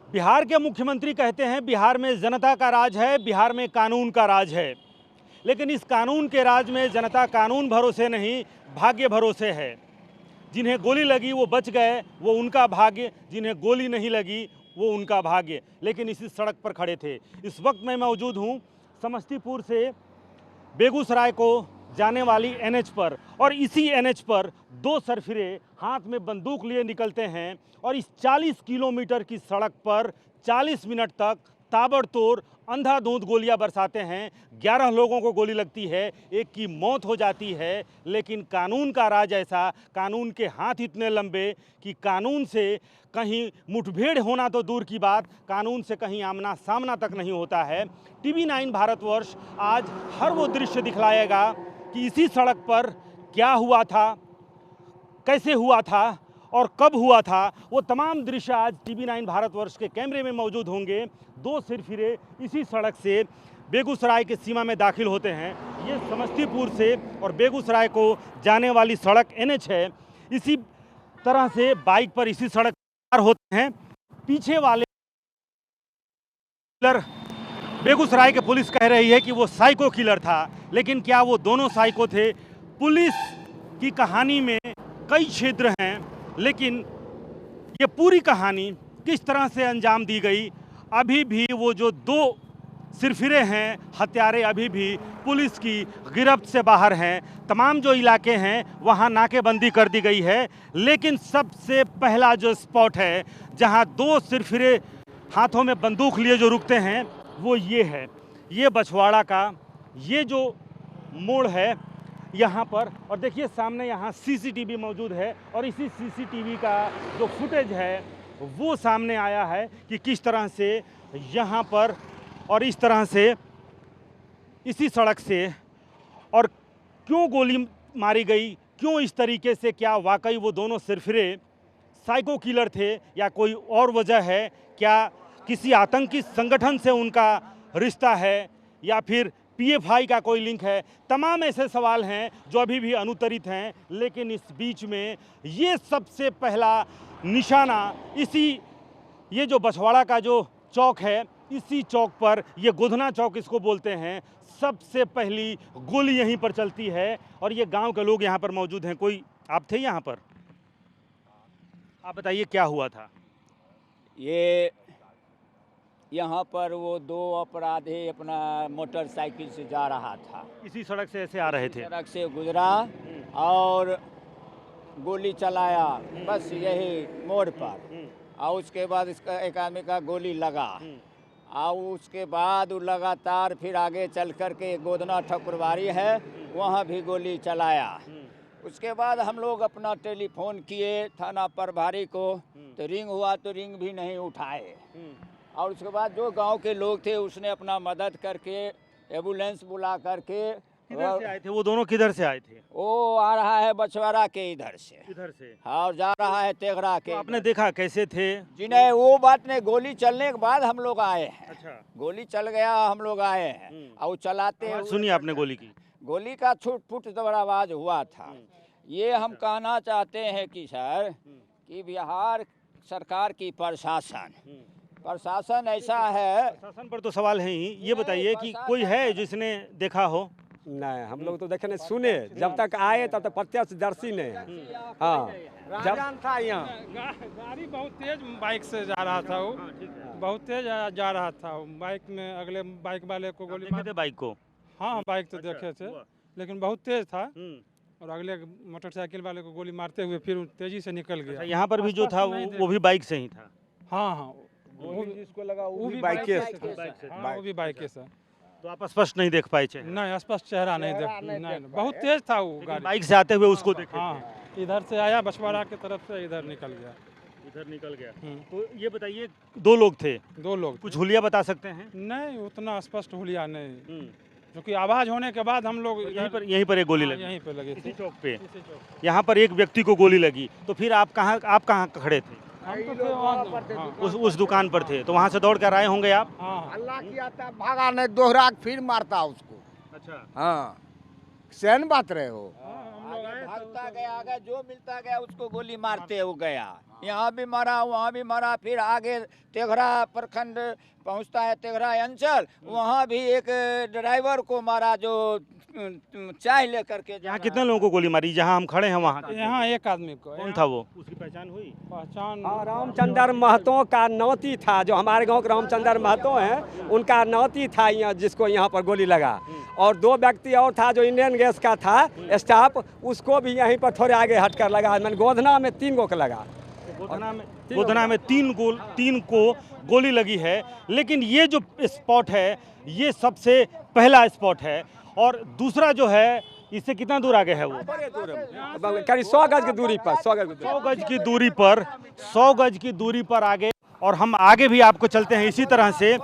बिहार के मुख्यमंत्री कहते हैं बिहार में जनता का राज है, बिहार में कानून का राज है। लेकिन इस कानून के राज में जनता कानून भरोसे नहीं, भाग्य भरोसे है। जिन्हें गोली लगी वो बच गए, वो उनका भाग्य। जिन्हें गोली नहीं लगी वो उनका भाग्य। लेकिन इसी सड़क पर खड़े थे। इस वक्त मैं मौजूद हूँ समस्तीपुर से बेगूसराय को जाने वाली एनएच पर, और इसी एनएच पर दो सरफिरे हाथ में बंदूक लिए निकलते हैं और इस 40 किलोमीटर की सड़क पर 40 मिनट तक ताबड़तोड़ अंधाधुंध गोलियां बरसाते हैं। 11 लोगों को गोली लगती है, एक की मौत हो जाती है। लेकिन कानून का राज ऐसा, कानून के हाथ इतने लंबे कि कानून से कहीं मुठभेड़ होना तो दूर की बात, कानून से कहीं आमना सामना तक नहीं होता है। TV9 भारतवर्ष आज हर वो दृश्य दिखलाएगा कि इसी सड़क पर क्या हुआ था, कैसे हुआ था और कब हुआ था। वो तमाम दृश्य आज TV9 भारतवर्ष के कैमरे में मौजूद होंगे। दो सिरफिरे इसी सड़क से बेगूसराय के सीमा में दाखिल होते हैं। ये समस्तीपुर से और बेगूसराय को जाने वाली सड़क NH है। इसी तरह से बाइक पर इसी सड़क पार होते हैं। पीछे वाले किलर, बेगूसराय के पुलिस कह रही है कि वो साइको किलर था, लेकिन क्या वो दोनों साइको थे? पुलिस की कहानी में कई क्षेत्र हैं, लेकिन ये पूरी कहानी किस तरह से अंजाम दी गई, अभी भी वो जो दो सिरफिरे हैं, हत्यारे अभी भी पुलिस की गिरफ्त से बाहर हैं। तमाम जो इलाके हैं वहाँ नाकेबंदी कर दी गई है। लेकिन सबसे पहला जो स्पॉट है जहाँ दो सिरफिरे हाथों में बंदूक लिए जो रुकते हैं वो ये है। ये बछवाड़ा का ये जो मोड़ है यहाँ पर, और देखिए सामने यहाँ CCTV मौजूद है और इसी CCTV का जो फुटेज है वो सामने आया है कि किस तरह से यहाँ पर और इस तरह से इसी सड़क से और क्यों गोली मारी गई, क्यों इस तरीके से। क्या वाकई वो दोनों सिरफिरे साइको किलर थे या कोई और वजह है? क्या किसी आतंकी संगठन से उनका रिश्ता है या फिर PFI का कोई लिंक है? तमाम ऐसे सवाल हैं जो अभी भी अनुत्तरित हैं। लेकिन इस बीच में ये सबसे पहला निशाना इसी ये जो बछवाड़ा का जो चौक है, इसी चौक पर, ये गोधना चौक इसको बोलते हैं, सबसे पहली गोली यहीं पर चलती है। और ये गांव के लोग यहाँ पर मौजूद हैं। कोई आप थे यहाँ पर? आप बताइए क्या हुआ था? ये यहाँ पर वो दो अपराधी अपना मोटरसाइकिल से जा रहा था, इसी सड़क से ऐसे आ रहे थे, सड़क से गुजरा और गोली चलाया, बस यही मोड़ पर। और उसके बाद इसका एक आदमी का गोली लगा और उसके बाद वो लगातार फिर आगे चल कर के गोदना ठकुरबाड़ी है वहाँ भी गोली चलाया। उसके बाद हम लोग अपना टेलीफोन किए थाना प्रभारी को, तो रिंग हुआ तो रिंग भी नहीं उठाए। और उसके बाद जो गांव के लोग थे उसने अपना मदद करके एम्बुलेंस बुला करके। किधर से आए थे वो दोनों? किधर से आए थे? वो आ रहा है बछवाड़ा के इधर से, इधर से, हाँ, और जा रहा है तेघड़ा के। तो आपने देखा कैसे थे? जी नहीं, वो बात नहीं, गोली चलने के बाद हम लोग आए हैं। अच्छा, गोली चल गया, हम लोग आए हैं और चलाते आवाज़ सुनिए आपने गोली की? गोली का छूट फुट तो बड़ा आवाज हुआ था। ये हम कहना चाहते हैं कि सर कि बिहार सरकार की प्रशासन ऐसा है। प्रशासन पर तो सवाल है ही। ये बताइए कि कोई है जिसने देखा हो? नहीं, हम लोग तो देखे नहीं, सुने। जब तक आए तब तक प्रत्यक्षदर्शी नहीं है। हाँ, जब था यहाँ गाड़ी बहुत तेज बाइक से जा रहा था, वो बहुत तेज जा रहा था। बाइक में अगले बाइक वाले को गोली देखे थे बाइक को? हाँ, बाइक तो देखे थे, लेकिन बहुत तेज था और अगले मोटरसाइकिल वाले को गोली मारते हुए फिर तेजी से निकल गया। यहाँ पर भी जो था वो भी बाइक से ही था? हाँ हाँ, वो जिसको लगा वो भी बाइक हाँ, वो भी बाइक से। तो आप स्पष्ट नहीं देख पाए चेहरा? नहीं, स्पष्ट चेहरा नहीं देख, नहीं, बहुत तेज था वो गाड़ी। बाइक से आते हुए उसको देखे? हाँ, इधर से आया बछवाड़ा की तरफ से, इधर निकल गया। इधर निकल गया। तो ये बताइए, दो लोग थे? दो लोग। कुछ हुलिया बता सकते हैं? नहीं, उतना स्पष्ट हुलिया नहीं, क्योंकि आवाज होने के बाद हम लोग यहीं पर एक गोली लगी? यहीं पे लगी इसी चौक पे? यहाँ पर एक व्यक्ति को गोली लगी, तो फिर आप कहाँ खड़े थे? हम तो थे वहाँ, उस दुकान पर थे, तो वहाँ से दौड़ कर आए होंगे आप? हाँ, अल्लाह किया था, भागा नहीं, दोहरा फिर मारता उसको। अच्छा, हाँ, सहन बात रहे हो। भागता गया, आगे जो मिलता गया उसको गोली मारते वो गया। यहाँ भी मारा, वहाँ भी मारा। फिर आगे तेघरा प्रखंड पहुँचता है, तेघरा अंचल, वहाँ भी एक ड्राइवर को मारा जो चाय लेकर के यहाँ कितने लोगों को गोली मारी? जहाँ हम खड़े हैं वहाँ यहाँ एक आदमी को कौन था वो? उसकी पहचान हुई? पहचान रामचंद्र महतो का नौती था, जो हमारे गांव के रामचंद्र महतो हैं, उनका नौती था यहाँ, जिसको यहाँ पर गोली लगा। और 2 व्यक्ति और था जो इंडियन गैस का था स्टाफ, उसको भी यहीं पर थोड़े आगे हटकर लगा। मैंने गोधना में 3 गो का लगा। गोधना में 3 को गोली लगी है। लेकिन ये जो स्पॉट है ये सबसे पहला स्पॉट है, और दूसरा जो है इससे कितना दूर आगे है वो? करीब 100 गज की दूरी पर, 100 गज की दूरी। 100 गज की दूरी पर आगे। और हम आगे भी आपको चलते हैं। इसी तरह से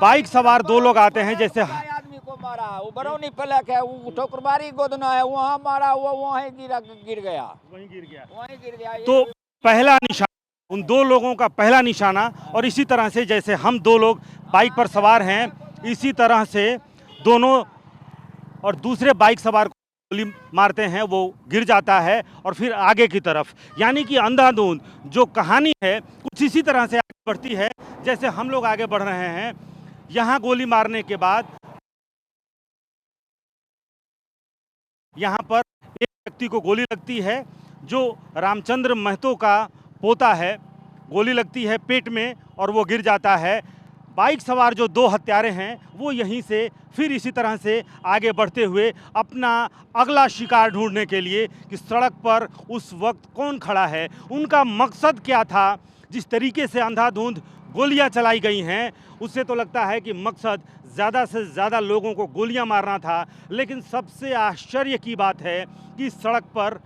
बाइक सवार 2 लोग आते हैं। जैसे आदमी को मारा, वो बरौनी पलक है, वो ठोकरबारी गोदना है, वहाँ मारा, वो वहीं गिर गया, वहीं गिर गया। ये तो पहला निशाना उन 2 लोगों का पहला निशाना। और इसी तरह से जैसे हम 2 लोग बाइक पर सवार हैं, इसी तरह से दोनों और दूसरे बाइक सवार को गोली मारते हैं, वो गिर जाता है और फिर आगे की तरफ। यानी कि अंधाधुंध जो कहानी है कुछ इसी तरह से आगे बढ़ती है जैसे हम लोग आगे बढ़ रहे हैं। यहाँ गोली मारने के बाद यहाँ पर एक व्यक्ति को गोली लगती है जो रामचंद्र महतो का पोता है। गोली लगती है पेट में और वो गिर जाता है। बाइक सवार जो 2 हत्यारे हैं वो यहीं से फिर इसी तरह से आगे बढ़ते हुए अपना अगला शिकार ढूंढने के लिए कि सड़क पर उस वक्त कौन खड़ा है, उनका मकसद क्या था। जिस तरीके से अंधाधुंध गोलियां चलाई गई हैं उससे तो लगता है कि मकसद ज़्यादा से ज़्यादा लोगों को गोलियां मारना था। लेकिन सबसे आश्चर्य की बात है कि इस सड़क पर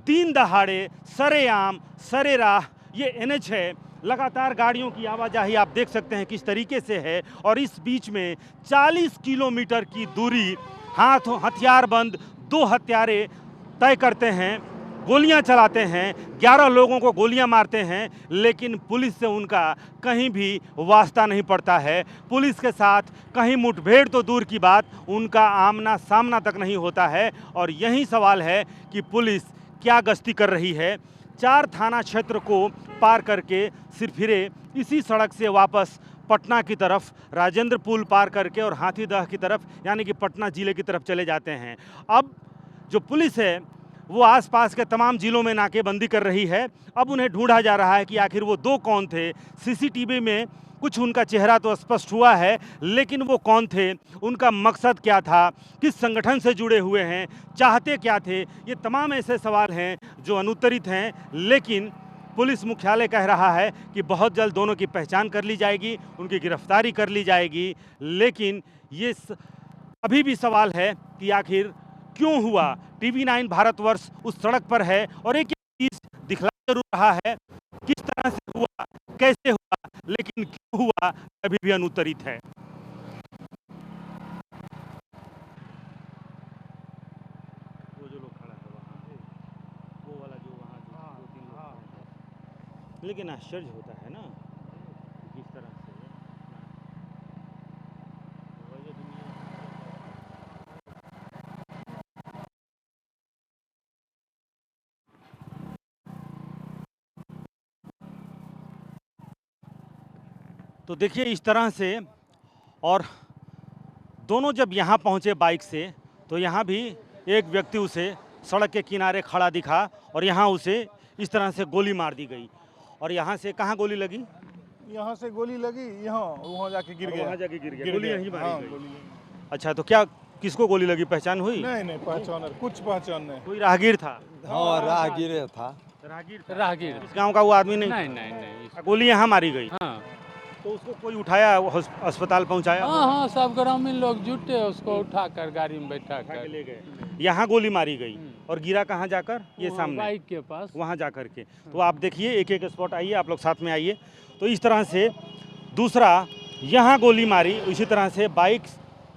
दिन दहाड़े सरेआम सरेराह ये NH है, लगातार गाड़ियों की आवाजाही आप देख सकते हैं किस तरीके से है। और इस बीच में 40 किलोमीटर की दूरी हथियारबंद 2 हत्यारे तय करते हैं, गोलियां चलाते हैं, 11 लोगों को गोलियां मारते हैं। लेकिन पुलिस से उनका कहीं भी वास्ता नहीं पड़ता है। पुलिस के साथ कहीं मुठभेड़ तो दूर की बात, उनका आमना सामना तक नहीं होता है। और यही सवाल है कि पुलिस क्या गश्ती कर रही है। 4 थाना क्षेत्र को पार करके सिरफिरे इसी सड़क से वापस पटना की तरफ राजेंद्र पुल पार करके और हाथीदह की तरफ यानी कि पटना जिले की तरफ चले जाते हैं। अब जो पुलिस है वो आसपास के तमाम जिलों में नाकेबंदी कर रही है। अब उन्हें ढूंढा जा रहा है कि आखिर वो 2 कौन थे। सीसीटीवी में कुछ उनका चेहरा तो स्पष्ट हुआ है, लेकिन वो कौन थे, उनका मकसद क्या था, किस संगठन से जुड़े हुए हैं, चाहते क्या थे, ये तमाम ऐसे सवाल हैं जो अनुत्तरित हैं। लेकिन पुलिस मुख्यालय कह रहा है कि बहुत जल्द दोनों की पहचान कर ली जाएगी, उनकी गिरफ्तारी कर ली जाएगी। लेकिन ये अभी भी सवाल है कि आखिर क्यों हुआ। TV9 भारतवर्ष उस सड़क पर है और एक चीज़ दिखला जरूर रहा है, किस तरह से हुआ, कैसे हुआ, लेकिन क्यों हुआ अभी भी अनुत्तरित है। वो जो लोग खड़ा है वहाँ पे, वो वाला जो वहाँ 2-3 लोग हैं। लेकिन आश्चर्य होता है ना कि किस तरह से वही दुनिया। तो देखिए इस तरह से, और दोनों जब यहाँ पहुँचे बाइक से तो यहाँ भी एक व्यक्ति उसे सड़क के किनारे खड़ा दिखा और यहाँ उसे इस तरह से गोली मार दी गई। और यहाँ से कहाँ गोली लगी? यहाँ से गोली लगी, यहाँ वहाँ जाके गिर गया। वहाँ जाके गिर गया। गोली यहीं मारी हाँ, गई। गोली यहीं। अच्छा, तो क्या किसको गोली लगी, पहचान हुई? नहीं पहचान, कुछ पहचान नहीं। कोई राहगीर था? हाँ, राहगीर था। राहगीर इस गांव का वो आदमी नहीं? नहीं। गोली यहाँ मारी गई। हाँ तो उसको कोई उठाया, अस्पताल पहुँचाया? हाँ, सब ग्रामीण लोग जुटे उसको उठाकर गाड़ी में बैठा कर ले गए। यहाँ गोली मारी गई और गिरा कहाँ जाकर? ये सामने बाइक के पास, वहाँ जा कर के। तो आप देखिए एक एक स्पॉट, आइए आप लोग साथ में आइए। तो इस तरह से दूसरा यहाँ गोली मारी, इसी तरह से बाइक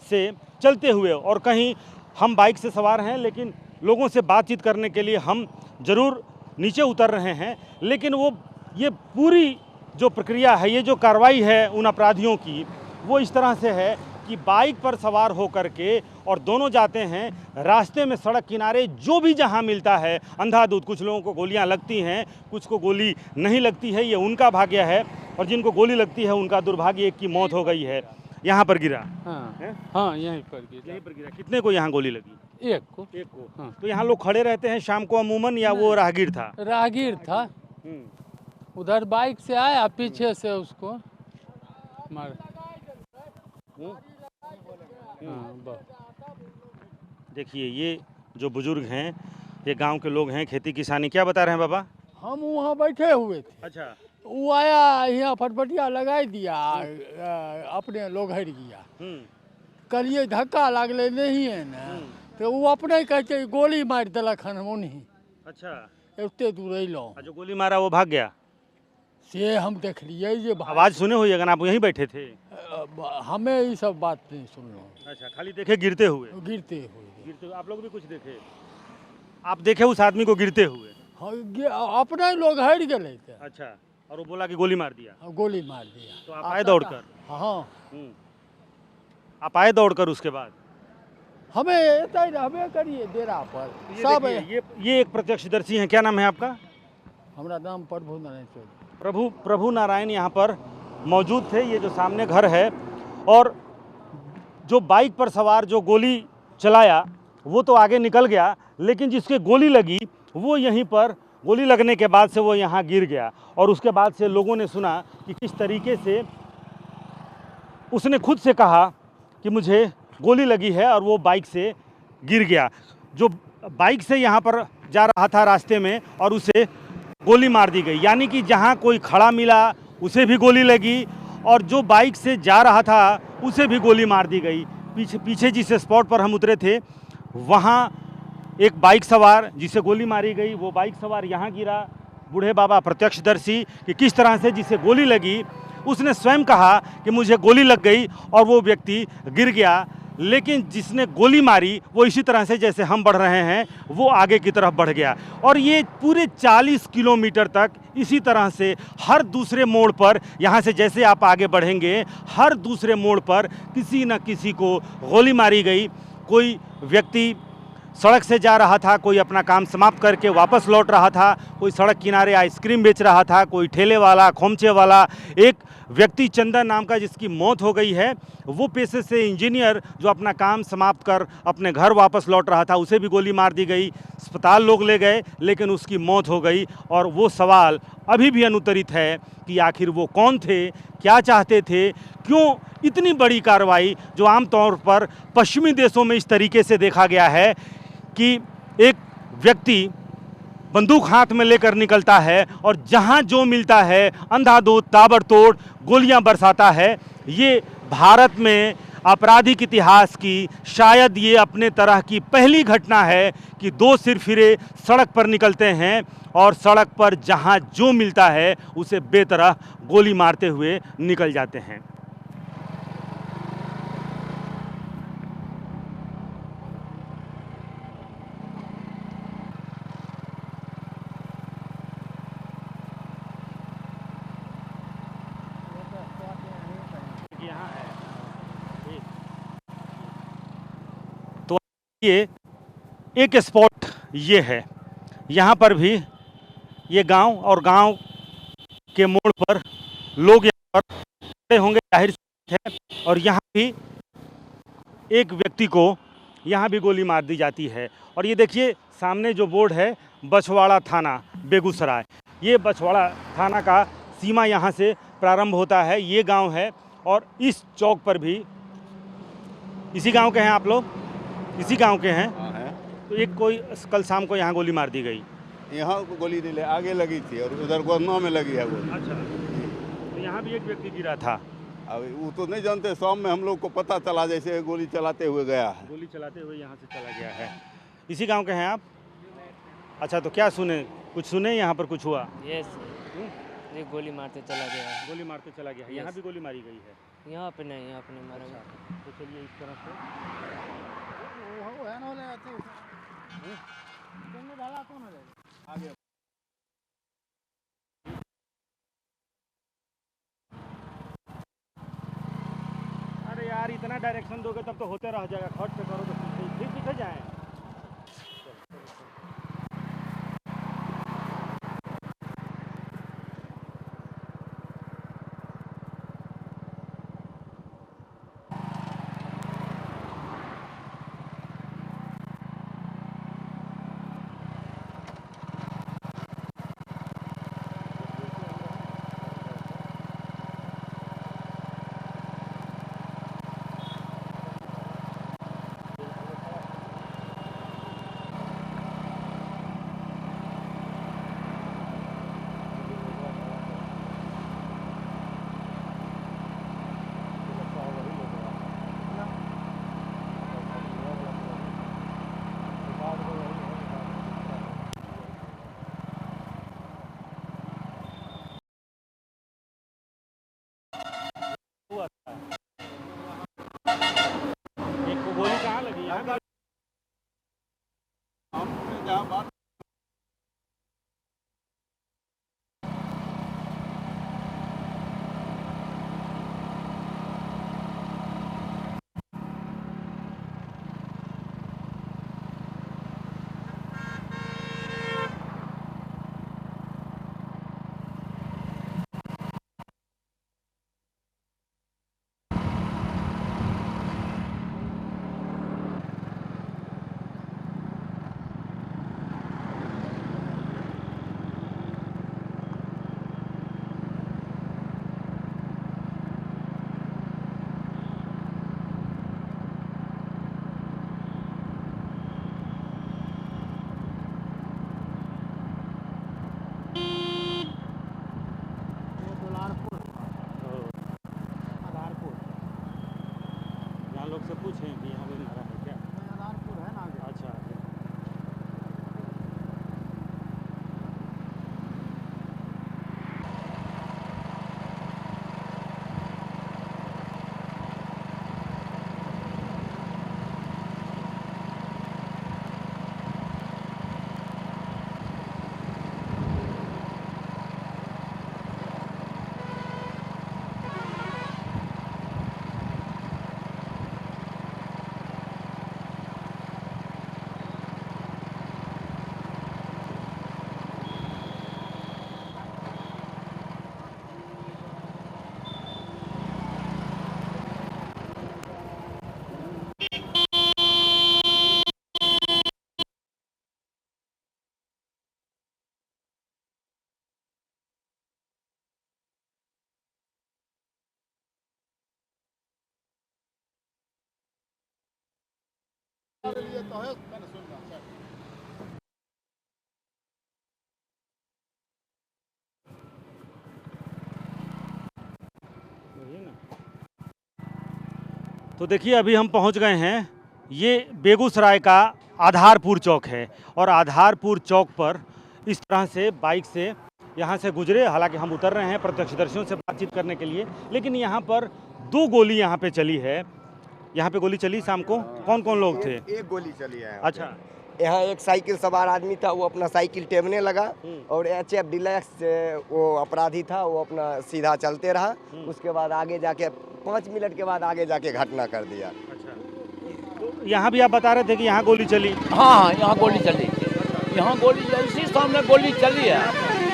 से चलते हुए, और कहीं हम बाइक से सवार हैं लेकिन लोगों से बातचीत करने के लिए हम ज़रूर नीचे उतर रहे हैं। लेकिन वो ये पूरी जो प्रक्रिया है, ये जो कार्रवाई है उन अपराधियों की, वो इस तरह से है कि बाइक पर सवार होकर के और दोनों जाते हैं रास्ते में, सड़क किनारे जो भी जहां मिलता है अंधाधुंध। कुछ लोगों को गोलियां लगती हैं, कुछ को गोली नहीं लगती है, ये उनका भाग्य है, और जिनको गोली लगती है उनका दुर्भाग्य, एक की मौत हो गई है। यहाँ पर गिरा है? हाँ यहीं पर गिरा। यहीं पर गिरा। कितने को यहाँ गोली लगी? एक को। एक को। हाँ। तो यहाँ लोग खड़े रहते हैं शाम को अमूमन, या वो राहगीर था? राहगीर था, उधर बाइक से आया, पीछे से उसको मार। हाँ, देखिए ये जो बुजुर्ग हैं, ये गांव के लोग हैं, खेती किसानी। क्या बता रहे हैं बाबा? हम वहाँ बैठे हुए थे, अच्छा। वो आया यहाँ फटफटिया लगाई दिया, अपने लोग हट गया। करिए धक्का लागले नहीं है ना, तो वो अपने कहते गोली मार दिलक हन उन्हीं। अच्छा। एते दूर अलो, जो गोली मारा वो भाग गया? से हम देख लिए ये आवाज सुने हुई, अगर आप यहीं बैठे थे? हमें ये सब बात नहीं सुनलो। अच्छा, खाली देखे गिरते हुए? गिरते हुए। गिरते हुए। आप लोग भी कुछ देखे? आप देखे उस आदमी को गिरते हुए? हाँ, अपने लोग हट गए थे। अच्छा, और वो बोला कि गोली मार दिया? गोली मार दिया। तो आप आए दौड़कर? हाँ, आप आए दौड़कर उसके बाद? हमें हमें करिए डेरा पर सब। ये एक प्रत्यक्षदर्शी हैं। क्या नाम है आपका? हमारा नाम प्रभु नारायण चौधरी। प्रभु नारायण यहाँ पर मौजूद थे। ये जो सामने घर है, और जो बाइक पर सवार जो गोली चलाया वो तो आगे निकल गया, लेकिन जिसके गोली लगी वो यहीं पर, गोली लगने के बाद से वो यहाँ गिर गया। और उसके बाद से लोगों ने सुना कि किस तरीके से उसने खुद से कहा कि मुझे गोली लगी है, और वो बाइक से गिर गया। जो बाइक से यहाँ पर जा रहा था रास्ते में, और उसे गोली मार दी गई। यानी कि जहाँ कोई खड़ा मिला उसे भी गोली लगी, और जो बाइक से जा रहा था उसे भी गोली मार दी गई। पीछे जिस स्पॉट पर हम उतरे थे वहाँ एक बाइक सवार जिसे गोली मारी गई, वो बाइक सवार यहाँ गिरा। बूढ़े बाबा प्रत्यक्षदर्शी कि किस तरह से जिसे गोली लगी उसने स्वयं कहा कि मुझे गोली लग गई, और वो व्यक्ति गिर गया। लेकिन जिसने गोली मारी वो इसी तरह से, जैसे हम बढ़ रहे हैं, वो आगे की तरफ बढ़ गया। और ये पूरे 40 किलोमीटर तक इसी तरह से हर दूसरे मोड़ पर, यहाँ से जैसे आप आगे बढ़ेंगे, हर दूसरे मोड़ पर किसी न किसी को गोली मारी गई। कोई व्यक्ति सड़क से जा रहा था, कोई अपना काम समाप्त करके वापस लौट रहा था, कोई सड़क किनारे आइसक्रीम बेच रहा था, कोई ठेले वाला, खोमचे वाला। एक व्यक्ति चंदन नाम का जिसकी मौत हो गई है, वो पेशे से इंजीनियर जो अपना काम समाप्त कर अपने घर वापस लौट रहा था, उसे भी गोली मार दी गई। अस्पताल लोग ले गए, लेकिन उसकी मौत हो गई। और वो सवाल अभी भी अनुत्तरित है कि आखिर वो कौन थे, क्या चाहते थे, क्यों इतनी बड़ी कार्रवाई, जो आमतौर पर पश्चिमी देशों में इस तरीके से देखा गया है कि एक व्यक्ति बंदूक हाथ में लेकर निकलता है और जहां जो मिलता है अंधाधुंध ताबड़तोड़ गोलियां बरसाता है। ये भारत में आपराधिक इतिहास की शायद ये अपने तरह की पहली घटना है कि दो सिरफिरे सड़क पर निकलते हैं और सड़क पर जहां जो मिलता है उसे बेतरह गोली मारते हुए निकल जाते हैं। ये एक स्पॉट ये है, यहाँ पर भी ये गांव और गांव के मोड़ पर लोग यहाँ पर खड़े होंगे, जाहिर सी बात है। और यहाँ भी एक व्यक्ति को यहाँ भी गोली मार दी जाती है। और ये देखिए सामने जो बोर्ड है, बछवाड़ा थाना बेगूसराय। ये बछवाड़ा थाना का सीमा यहाँ से प्रारंभ होता है, ये गांव है। और इस चौक पर भी, इसी गांव के हैं आप लोग? इसी गांव के हैं? हाँ है। तो एक कोई कल शाम को यहाँ गोली मार दी गई। यहाँ गोली नहीं, आगे लगी थी और उधर गोदना में लगी है गोली। अच्छा, तो यहाँ भी एक व्यक्ति गिरा था। अब वो तो नहीं जानते, शाम में हम लोग को पता चला जैसे गोली चलाते हुए गया है। गोली चलाते हुए यहाँ से चला गया है। इसी गांव के हैं आप? अच्छा, तो क्या सुने, कुछ सुने यहाँ पर कुछ हुआ? यस, ये गोली मारते चला गया है। गोली मारते चला गया है। यहाँ भी गोली मारी गई है? यहाँ पे नहीं, यहाँ पे नहीं मारा गया। तो चलिए इस तरफ से अरे यार, इतना डायरेक्शन दोगे तब तो होते रह जाएगा, खट से करो तो फिर पीछे जाए। एक को गोली कहाँ लगी? यहाँ हमने जहाँ बात यहाँ लोग से पूछें कि यहाँ पे मारा है क्या? आधारपुर है ना अच्छा। तो देखिए अभी हम पहुंच गए हैं, ये बेगूसराय का आधारपुर चौक है और आधारपुर चौक पर इस तरह से बाइक से यहाँ से गुजरे। हालांकि हम उतर रहे हैं प्रत्यक्षदर्शियों से बातचीत करने के लिए, लेकिन यहाँ पर 2 गोली यहाँ पे चली है। यहाँ पे गोली चली शाम को, कौन कौन लोग थे? एक गोली चली है। अच्छा। यहाँ एक साइकिल सवार आदमी था, वो अपना साइकिल टेमने लगा और HF डिलक्स वो अपराधी था, वो अपना सीधा चलते रहा। उसके बाद आगे जाके 5 मिनट के बाद आगे जाके घटना कर दिया। अच्छा। तो यहाँ भी आप बता रहे थे कि यहाँ गोली चली? हाँ, यहाँ गोली चली, यहाँ गोली इसी सामने गोली चली है।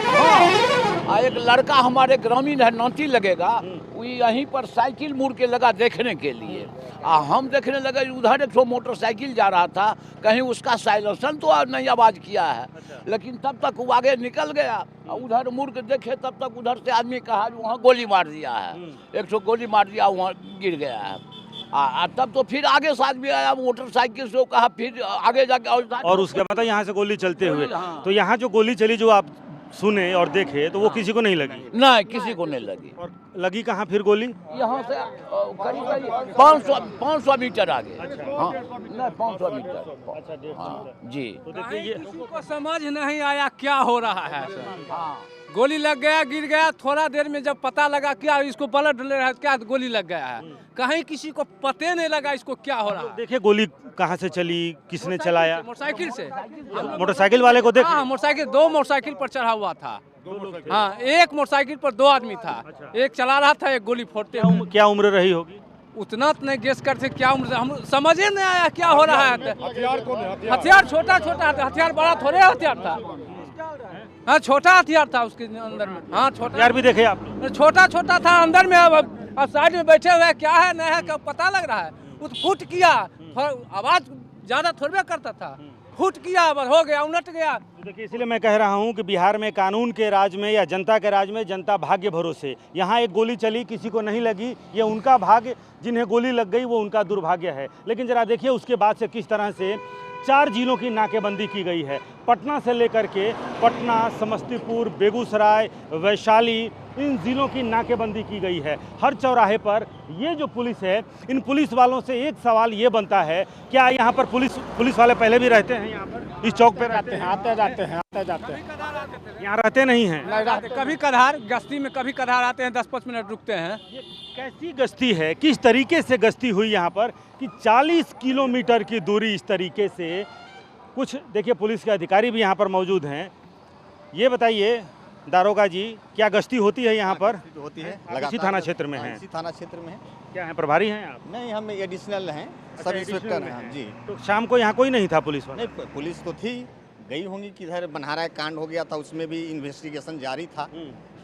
हाँ, एक लड़का हमारे ग्रामीण है, नाती लगेगा, वो यहीं पर साइकिल मुड़ के लगा देखने के लिए। हम देखने लगे उधर एक मोटरसाइकिल जा रहा था, कहीं उसका साइलेंसर तो नहीं आवाज़ किया है। लेकिन तब तक वो आगे निकल गया, उधर मुड़ के देखे तब तक उधर से आदमी कहा वहाँ गोली मार दिया है, 100 गोली मार दिया, वहाँ गिर गया है। तब तो फिर आगे से आदमी आया मोटरसाइकिल से, कहा फिर आगे जाके और उसके बाद यहाँ से गोली चलते हुए। हाँ। तो यहाँ जो गोली चली जो आप सुने और देखे तो वो किसी को नहीं लगी? नहीं, किसी को नहीं लगी। और लगी कहाँ फिर गोली? यहाँ से करीब 500 मीटर आगे। हाँ, नहीं 500 मीटर। अच्छा, हाँ जी। तो देखिए ये किसी को समझ नहीं आया क्या हो रहा है। हाँ, गोली लग गया, गिर गया, थोड़ा देर में जब पता लगा क्या इसको ब्लड ले रहा है, क्या गोली लग गया है, कहीं किसी को पते नहीं लगा इसको क्या हो रहा है। देखिए गोली कहाँ से चली, किसने चलाया? मोटरसाइकिल से। मोटरसाइकिल वाले को देख? हाँ, मोटरसाइकिल 2 मोटरसाइकिल पर चढ़ा हुआ था। हाँ, एक मोटरसाइकिल पर 2 आदमी था, एक चला रहा था, एक गोली फोड़ते हुए। क्या उम्र रही होगी? उतना तो नहीं गेस करते क्या उम्र से, हम समझ ही नहीं आया क्या हो रहा है। हथियार कौन है? हथियार छोटा छोटा हथियार, बड़ा थोड़े हथियार था। हाँ छोटा हथियार था उसके अंदर में। हाँ छोटा यार भी देखे आप लोग। छोटा छोटा था अंदर में। अब साइड में बैठे हुए क्या है नहीं है क्या पता लग रहा है। वो फुट किया, आवाज ज्यादा थोड़े करता था, फुट किया बस हो गया, उलट गया। देखिए इसलिए मैं कह रहा हूं कि बिहार में कानून के राज में या जनता के राज में जनता भाग्य भरोसे। यहाँ एक गोली चली, किसी को नहीं लगी, ये उनका भाग्य, जिन्हें गोली लग गई वो उनका दुर्भाग्य है। लेकिन जरा देखिए उसके बाद से किस तरह से 4 जिलों की नाकेबंदी की गई है। पटना से लेकर के पटना, समस्तीपुर, बेगूसराय, वैशाली, इन जिलों की नाकेबंदी की गई है। हर चौराहे पर ये जो पुलिस है, इन पुलिस वालों से एक सवाल ये बनता है, क्या यहाँ पर पुलिस वाले पहले भी रहते हैं? यहाँ पर इस चौक पे रहते हैं? आते जाते हैं। यहाँ रहते नहीं हैं? कभी कधार गश्ती में, कभी कधार आते हैं, 10-5 मिनट रुकते हैं। ये कैसी गश्ती है, किस तरीके से गश्ती हुई यहाँ पर कि 40 किलोमीटर की दूरी इस तरीके से? कुछ देखिए पुलिस के अधिकारी भी यहाँ पर मौजूद हैं। ये बताइए दारोगा जी, क्या गश्ती होती है यहाँ पर? होती है, इसी थाना क्षेत्र में है? इसी थाना क्षेत्र में है। क्या है, प्रभारी हैं आप? नहीं, हम एडिशनल हैं, सब इंस्पेक्टर हैं जी। तो शाम को यहाँ कोई नहीं था पुलिस वाला? नहीं, पुलिस तो थी, गई होंगी किधर बनहारा कांड हो गया था, उसमें भी इन्वेस्टिगेशन जारी था,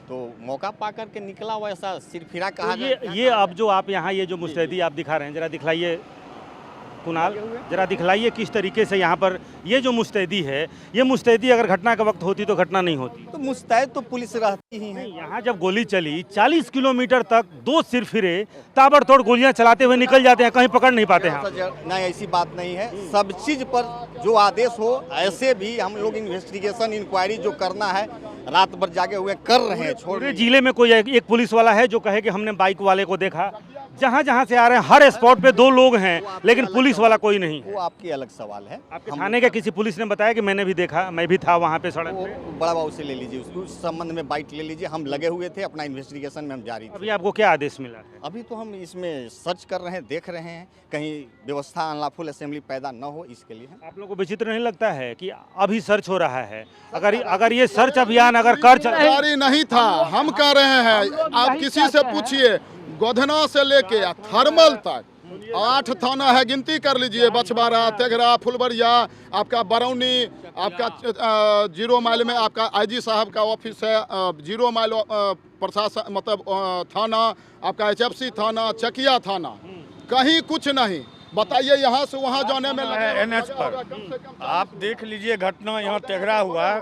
तो मौका पा करके निकला वैसा सिरफिरा कहा। तो ये अब जो आप यहाँ ये जो मुस्तैदी आप दिखा रहे हैं, जरा दिखलाइए कुणाल, जरा दिखलाइए किस तरीके से यहाँ पर ये जो मुस्तैदी है, ये मुस्तैदी अगर घटना के वक्त होती तो घटना नहीं होती। तो मुस्तैद तो पुलिस रहती ही है। यहाँ जब गोली चली 40 किलोमीटर तक 2 सिरफिरे ताबड़तोड़ गोलियां चलाते हुए निकल जाते हैं, कहीं पकड़ नहीं पाते हैं। नहीं, ऐसी बात नहीं है। सब चीज पर जो आदेश हो, ऐसे भी हम लोग इन्वेस्टिगेशन इंक्वायरी जो करना है रात भर जागे हुए कर रहे हैं। पूरे जिले में कोई एक पुलिस वाला है जो कहे कि हमने बाइक वाले को देखा? जहाँ जहाँ से आ रहे हैं हर स्पॉट पे 2 लोग हैं, लेकिन पुलिस वाला कोई नहीं है। वो आपकी अलग सवाल है। आपके थाने के किसी पुलिस ने बताया कि मैंने भी देखा, मैं भी था वहाँ पे सड़क पे? बड़ा बाबू से ले लीजिए, उस संबंध में बाइट ले लीजिए। हम लगे हुए थे, अपना इन्वेस्टिगेशन में हम जारी थे। अभी आपको क्या आदेश मिला है? अभी तो हम इसमें सर्च कर रहे हैं, देख रहे हैं कहीं व्यवस्था अनलॉफुल असेंबली पैदा न हो, इसके लिए। आप लोगों को विचित्र नहीं लगता है कि अभी सर्च हो रहा है? अगर ये सर्च अभियान अगर कर नहीं था, हम कह रहे हैं, आप किसी से पूछिए, गोधना से लेके थर्मल तक 8 थाना है, गिनती कर लीजिए। बछवाड़ा, तेघरा, फुलबरिया, आपका बरौनी, आपका 0 माइल में आपका आईजी साहब का ऑफिस है, 0 माइल प्रशासन मतलब थाना, आपका HFC थाना, चकिया थाना, कहीं कुछ नहीं। बताइए यहाँ से वहाँ जाने में NH पर आप देख लीजिए, घटना यहाँ तेघरा हुआ है,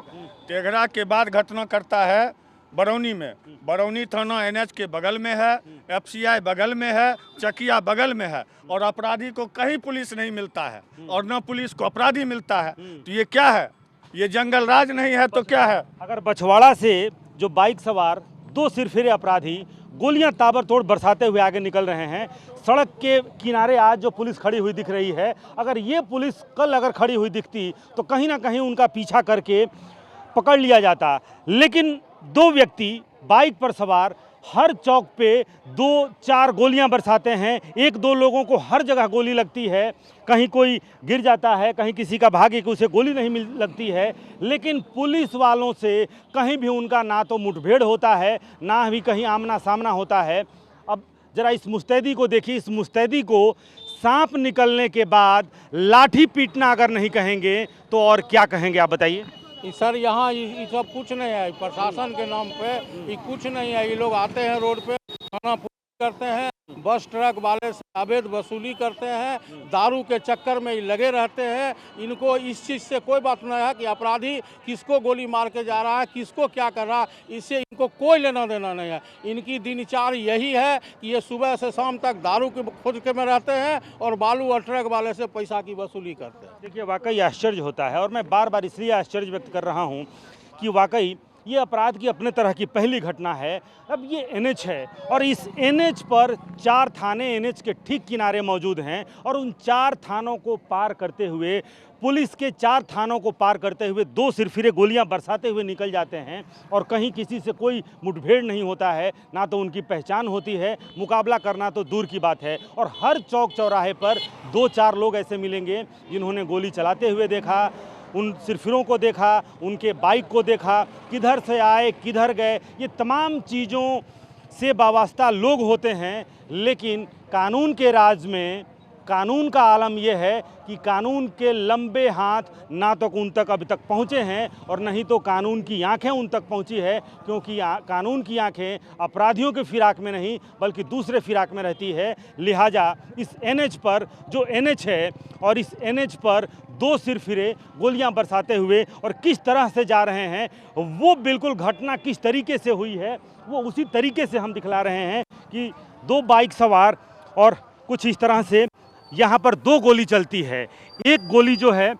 तेघरा के बाद घटना करता है बरौनी में। बरौनी थाना NH के बगल में है, FCI बगल में है, चकिया बगल में है, और अपराधी को कहीं पुलिस नहीं मिलता है और न पुलिस को अपराधी मिलता है। तो ये क्या है? ये जंगल राज नहीं है तो क्या है? अगर बछवाड़ा से जो बाइक सवार 2 सिरफिरे अपराधी गोलियां ताबड़तोड़ बरसाते हुए आगे निकल रहे हैं, सड़क के किनारे आज जो पुलिस खड़ी हुई दिख रही है, अगर ये पुलिस कल अगर खड़ी हुई दिखती तो कहीं ना कहीं उनका पीछा करके पकड़ लिया जाता। लेकिन 2 व्यक्ति बाइक पर सवार हर चौक पे 2-4 गोलियां बरसाते हैं। 1-2 लोगों को हर जगह गोली लगती है, कहीं कोई गिर जाता है, कहीं किसी का भाग्य कि उसे गोली नहीं लगती है, लेकिन पुलिस वालों से कहीं भी उनका ना तो मुठभेड़ होता है, ना भी कहीं आमना सामना होता है। अब जरा इस मुस्तैदी को देखिए, इस मुस्तैदी को सांप निकलने के बाद लाठी पीटना अगर नहीं कहेंगे तो और क्या कहेंगे, आप बताइए। सर यहाँ ये सब कुछ नहीं है, प्रशासन के नाम पे ये कुछ नहीं है। ये लोग आते हैं रोड पे, खाना करते हैं, बस ट्रक वाले से अवैध वसूली करते हैं, दारू के चक्कर में ये लगे रहते हैं। इनको इस चीज़ से कोई बात नहीं है कि अपराधी किसको गोली मार के जा रहा है, किसको क्या कर रहा है, इससे इनको कोई लेना देना नहीं है। इनकी दिनचर्या यही है कि ये सुबह से शाम तक दारू के खोज के में रहते हैं और बालू और ट्रक वाले से पैसा की वसूली करते हैं। देखिए वाकई आश्चर्य होता है, और मैं बार बार इसलिए आश्चर्य व्यक्त कर रहा हूँ कि वाकई ये अपराध की अपने तरह की पहली घटना है। अब ये NH है और इस NH पर 4 थाने NH के ठीक किनारे मौजूद हैं, और उन 4 थानों को पार करते हुए, पुलिस के 4 थानों को पार करते हुए 2 सिरफिरे गोलियां बरसाते हुए निकल जाते हैं, और कहीं किसी से कोई मुठभेड़ नहीं होता है, ना तो उनकी पहचान होती है, मुकाबला करना तो दूर की बात है। और हर चौक चौराहे पर 2-4 लोग ऐसे मिलेंगे जिन्होंने गोली चलाते हुए देखा, उन सिरफिरों को देखा, उनके बाइक को देखा, किधर से आए किधर गए, ये तमाम चीज़ों से वाबस्ता लोग होते हैं। लेकिन कानून के राज में कानून का आलम यह है कि कानून के लंबे हाथ ना तो उन तक अभी तक पहुँचे हैं और नहीं तो कानून की आंखें उन तक पहुँची है, क्योंकि कानून की आंखें अपराधियों के फिराक में नहीं बल्कि दूसरे फिराक में रहती है। लिहाजा इस एनएच पर जो एनएच है और इस एनएच पर दो सिरफिरे गोलियां बरसाते हुए और किस तरह से जा रहे हैं, वो बिल्कुल घटना किस तरीके से हुई है वो उसी तरीके से हम दिखला रहे हैं कि दो बाइक सवार और कुछ इस तरह से यहाँ पर दो गोली चलती है। एक गोली जो है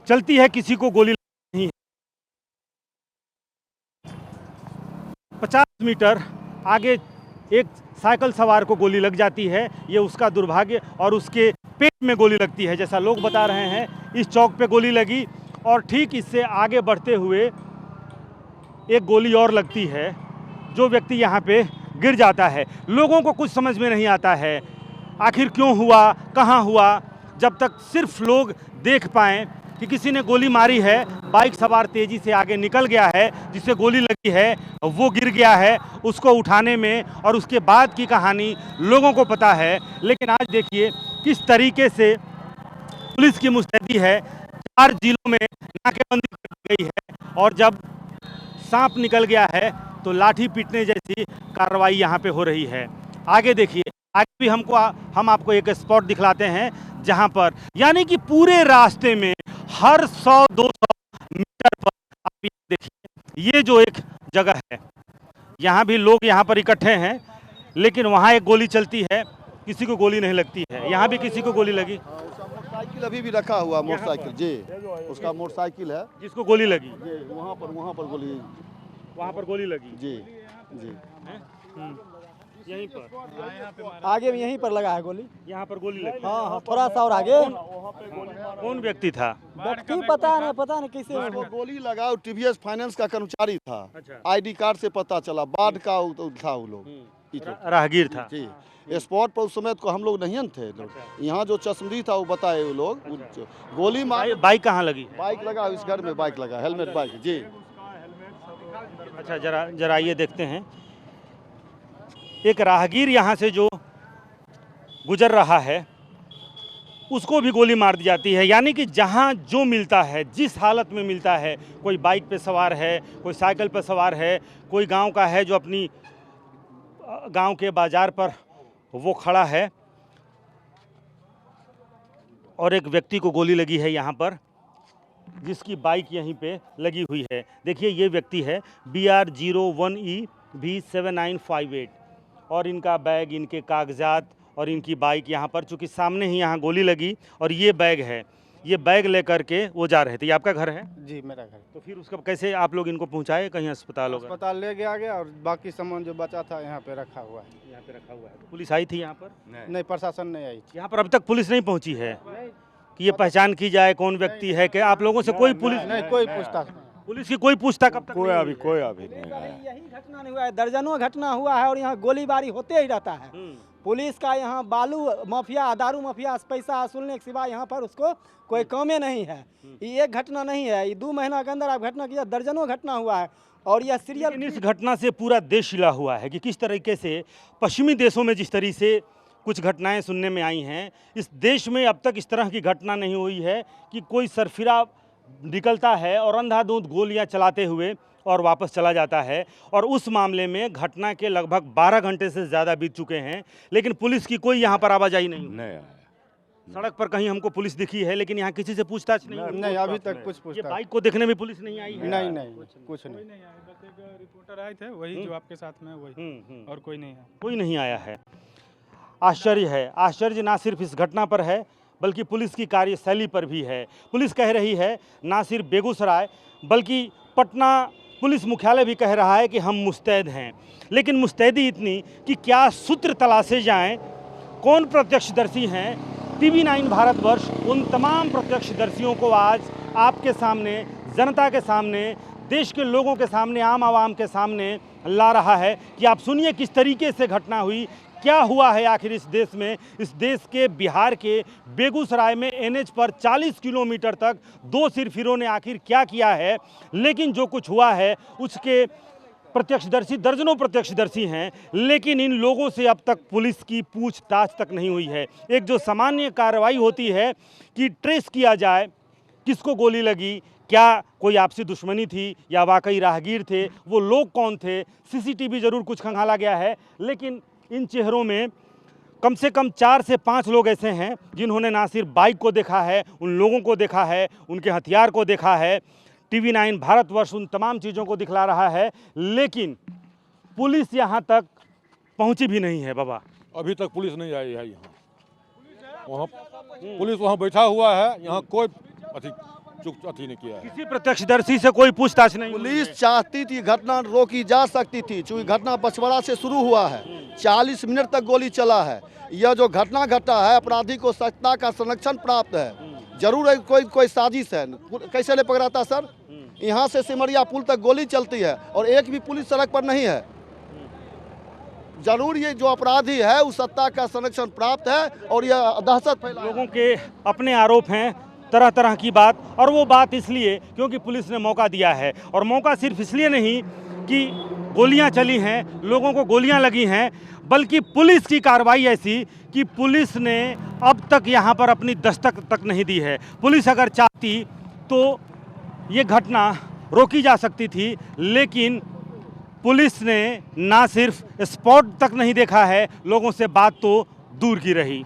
चलती है, किसी को गोली नहीं है। 50 मीटर आगे एक साइकिल सवार को गोली लग जाती है। ये उसका दुर्भाग्य और उसके पेट में गोली लगती है, जैसा लोग बता रहे हैं। इस चौक पे गोली लगी और ठीक इससे आगे बढ़ते हुए एक गोली और लगती है, जो व्यक्ति यहाँ पे गिर जाता है। लोगों को कुछ समझ में नहीं आता है आखिर क्यों हुआ, कहाँ हुआ। जब तक सिर्फ लोग देख पाएँ कि किसी ने गोली मारी है, बाइक सवार तेजी से आगे निकल गया है, जिसे गोली लगी है वो गिर गया है, उसको उठाने में और उसके बाद की कहानी लोगों को पता है। लेकिन आज देखिए किस तरीके से पुलिस की मुस्तैदी है। 4 जिलों में नाकेबंदी कर दी गई है और जब सांप निकल गया है तो लाठी पीटने जैसी कार्रवाई यहाँ पे हो रही है। आगे देखिए, आगे भी हम आपको एक स्पॉट दिखलाते हैं जहाँ पर यानी कि पूरे रास्ते में हर 100-200 मीटर पर आप देखिए ये जो एक जगह है, यहाँ भी लोग यहाँ पर इकट्ठे हैं, लेकिन वहाँ एक गोली चलती है, किसी को गोली नहीं लगती है। यहाँ भी किसी को गोली लगी। मोटरसाइकिल अभी भी रखा हुआ, मोटरसाइकिल जी, उसका मोटरसाइकिल है जिसको गोली लगी, वहाँ पर गोली, वहाँ पर गोली लगी जी जी। यहीं पर आगे भी यहीं पर लगा है गोली, यहाँ पर गोली लगी। हाँ हाँ, थोड़ा सा और आगे। कौन व्यक्ति था? व्यक्ति पता नहीं कैसे वो गोली लगा। टीवीएस फाइनेंस का कर्मचारी था। अच्छा। आईडी कार्ड से पता चला, बाढ़ का था वो लोग, राहगीर था जी। स्पॉट पर उस समय को हम लोग नहीं थे। यहाँ जो चश्मदी था वो बताए वो लोग, गोली मार। बाइक कहाँ लगी? बाइक लगा इस घर में, बाइक लगा, हेलमेट बाइक जी। अच्छा, जरा ये देखते हैं। एक राहगीर यहाँ से जो गुजर रहा है उसको भी गोली मार दी जाती है। यानी कि जहाँ जो मिलता है, जिस हालत में मिलता है, कोई बाइक पे सवार है, कोई साइकिल पे सवार है, कोई गांव का है जो अपनी गांव के बाजार पर वो खड़ा है और एक व्यक्ति को गोली लगी है यहाँ पर, जिसकी बाइक यहीं पे लगी हुई है। देखिए ये व्यक्ति है BR01EB7958 और इनका बैग, इनके कागजात और इनकी बाइक यहाँ पर, चूँकि सामने ही यहाँ गोली लगी और ये बैग है, ये बैग लेकर के वो जा रहे थे। ये आपका घर है? जी मेरा घर। तो फिर उसका कैसे आप लोग इनको पहुँचाए? कहीं अस्पताल होगा? अस्पताल ले गया गया और बाकी सामान जो बचा था यहाँ पे रखा हुआ है। यहाँ पे रखा हुआ है। तो पुलिस आई थी यहाँ पर? नहीं, प्रशासन नहीं आई। यहाँ पर अभी तक पुलिस नहीं पहुँची है कि ये पहचान की जाए कौन व्यक्ति है? कि आप लोगों से कोई पुलिस नहीं, कोई पूछताछ, पुलिस की कोई पूछताछ कब तक? कोई अभी नहीं यही घटना नहीं हुआ है, दर्जनों घटना हुआ है और यहाँ गोलीबारी होते ही रहता है। पुलिस का यहाँ बालू माफिया, दारू माफिया पैसा वसूलने के सिवा यहाँ पर उसको कोई कामे नहीं है। ये एक घटना नहीं है, ये 2 महीना के अंदर आप घटना किया, दर्जनों घटना हुआ है और यह सीरियल। इस घटना से पूरा देश हिला हुआ है कि किस तरीके से पश्चिमी देशों में जिस तरीके से कुछ घटनाएं सुनने में आई हैं, इस देश में अब तक इस तरह की घटना नहीं हुई है कि कोई सरफिरा निकलता है और अंधाधुंध गोलियां चलाते हुए और वापस चला जाता है। और उस मामले में घटना के लगभग 12 घंटे से ज़्यादा बीत चुके हैं, लेकिन पुलिस की कोई यहाँ पर आवाजाही नहीं। सड़क पर कहीं हमको पुलिस दिखी है, लेकिन यहाँ किसी से पूछताछ नहीं, अभी तक कुछ पूछताछ। ये बाइक को देखने में पुलिस नहीं आई है? नहीं, कुछ नहीं। बस एक रिपोर्टर आए थे, वही जो आपके साथ में, वही, और कोई नहीं है। कोई नहीं आया है। आश्चर्य है। आश्चर्य ना सिर्फ इस घटना पर है बल्कि पुलिस की कार्यशैली पर भी है। पुलिस कह रही है ना सिर्फ बेगूसराय बल्कि पटना पुलिस मुख्यालय भी कह रहा है कि हम मुस्तैद हैं, लेकिन मुस्तैदी इतनी कि क्या सूत्र तलाशे जाएं, कौन प्रत्यक्षदर्शी हैं। TV9 भारतवर्ष उन तमाम प्रत्यक्षदर्शियों को आज आपके सामने, जनता के सामने, देश के लोगों के सामने, आम आवाम के सामने ला रहा है कि आप सुनिए किस तरीके से घटना हुई, क्या हुआ है आखिर इस देश में। इस देश के बिहार के बेगूसराय में NH पर 40 किलोमीटर तक 2 सिरफिरों ने आखिर क्या किया है। लेकिन जो कुछ हुआ है उसके प्रत्यक्षदर्शी, दर्जनों प्रत्यक्षदर्शी हैं, लेकिन इन लोगों से अब तक पुलिस की पूछताछ तक नहीं हुई है। एक जो सामान्य कार्रवाई होती है कि ट्रेस किया जाए किसको गोली लगी, क्या कोई आपसी दुश्मनी थी या वाकई राहगीर थे, वो लोग कौन थे, सीसीटीवी जरूर कुछ खंगाला गया है, लेकिन इन चेहरों में कम से कम 4 से 5 लोग ऐसे हैं जिन्होंने ना सिर्फ बाइक को देखा है, उन लोगों को देखा है, उनके हथियार को देखा है। TV9 भारतवर्ष उन तमाम चीज़ों को दिखला रहा है, लेकिन पुलिस यहाँ तक पहुँची भी नहीं है। बाबा, अभी तक पुलिस नहीं आई है यहाँ। वहाँ पुलिस वहाँ बैठा हुआ है, यहाँ कोई अथी नहीं किया है। किसी प्रत्यक्षदर्शी से कोई पूछताछ नहीं। पुलिस चाहती थी घटना रोकी जा सकती थी, चूँकि घटना बछवाड़ा से शुरू हुआ है, 40 मिनट तक गोली चला है। यह जो घटना घटा है, अपराधी को सत्ता का संरक्षण प्राप्त है। जरूर है कोई साजिश है। कैसे ले पकड़ाता सर? यहाँ से सिमरिया पुल तक गोली चलती है और एक भी पुलिस सड़क पर नहीं है। जरूर ये जो अपराधी है उस सत्ता का संरक्षण प्राप्त है और यह दहशत फैला। लोगों के अपने आरोप हैं, तरह तरह की बात, और वो बात इसलिए क्योंकि पुलिस ने मौका दिया है। और मौका सिर्फ इसलिए नहीं कि गोलियां चली हैं, लोगों को गोलियां लगी हैं, बल्कि पुलिस की कार्रवाई ऐसी कि पुलिस ने अब तक यहाँ पर अपनी दस्तक तक नहीं दी है। पुलिस अगर चाहती तो ये घटना रोकी जा सकती थी, लेकिन पुलिस ने ना सिर्फ स्पॉट तक नहीं देखा है, लोगों से बात तो दूर की रही।